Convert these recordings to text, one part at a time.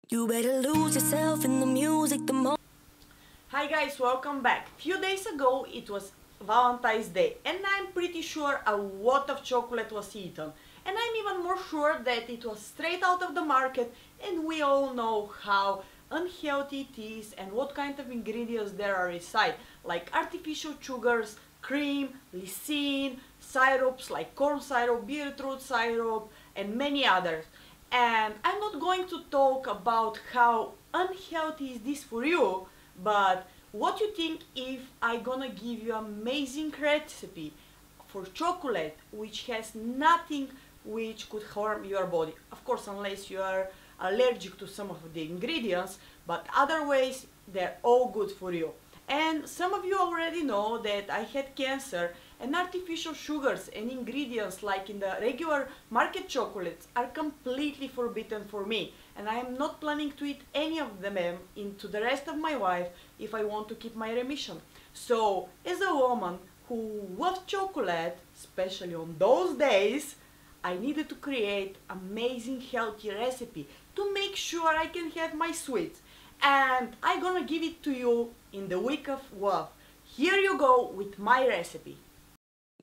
You better lose yourself in the music the most. Hi guys, welcome back. Few days ago it was Valentine's Day and I'm pretty sure a lot of chocolate was eaten. And I'm even more sure that it was straight out of the market, and we all know how unhealthy it is and what kind of ingredients there are inside, like artificial sugars, cream, lysine, syrups like corn syrup, beetroot syrup, and many others. And I'm not going to talk about how unhealthy is this for you, but what you think if I gonna give you amazing recipe for chocolate which has nothing which could harm your body? Of course, unless you are allergic to some of the ingredients, but other ways they're all good for you. And some of you already know that I had cancer, and artificial sugars and ingredients like in the regular market chocolates are completely forbidden for me, and I am not planning to eat any of them into the rest of my life if I want to keep my remission. So as a woman who loves chocolate, especially on those days, I needed to create amazing healthy recipe to make sure I can have my sweets, and I'm gonna give it to you in the week of love. Here you go with my recipe.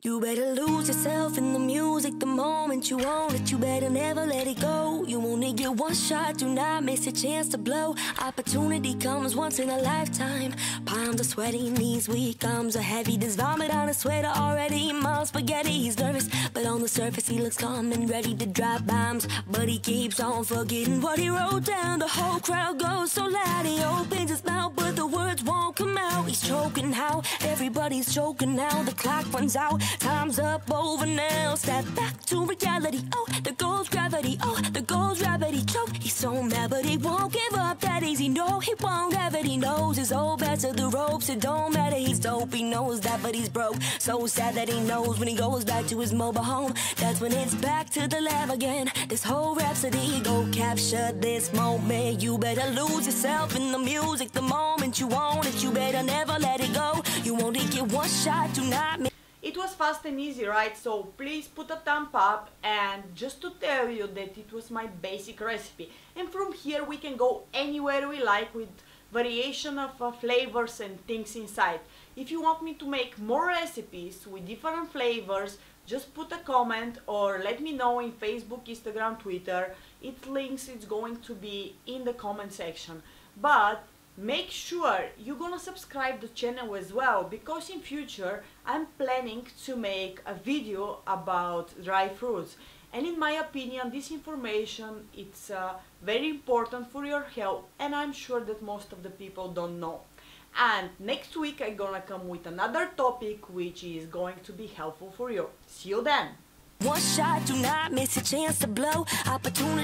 You better lose yourself in the music the moment you own it. You better never let it go. You only get one shot, do not miss a chance to blow. Opportunity comes once in a lifetime. Palms are sweaty, knees weak, arms are heavy. There's vomit on his sweater already. Mom's spaghetti, he's nervous, but on the surface he looks calm and ready to drop bombs. But he keeps on forgetting what he wrote down. The whole crowd goes so loud, he opens his mouth, but the words won't come out. He's choking how everybody's choking now. The clock runs out, time's up, over now. Step back to reality. Oh, there goes gravity. Oh, there goes gravity. Choke. He's so mad, but he won't give up that easy. No, he won't have it. He knows his old best of the ropes. It don't matter. He's dope. He knows that, but he's broke. So sad that he knows when he goes back to his mobile home. That's when it's back to the lab again. This whole rhapsody. Go capture this moment. You better lose yourself in the music the moment you own it. You better never let it go. You only get one shot. Do not miss. It was fast and easy, right? So please put a thumb up, and just to tell you that it was my basic recipe. And from here we can go anywhere we like with variation of flavors and things inside. If you want me to make more recipes with different flavors, just put a comment or let me know in Facebook, Instagram, Twitter. Its links is going to be in the comment section. But make sure you're gonna subscribe the channel as well, because in future I'm planning to make a video about dry fruits, and in my opinion this information it's very important for your health, and I'm sure that most of the people don't know. And next week I'm gonna come with another topic which is going to be helpful for you. See you then. One shot, do not miss a chance to blow. Opportunity.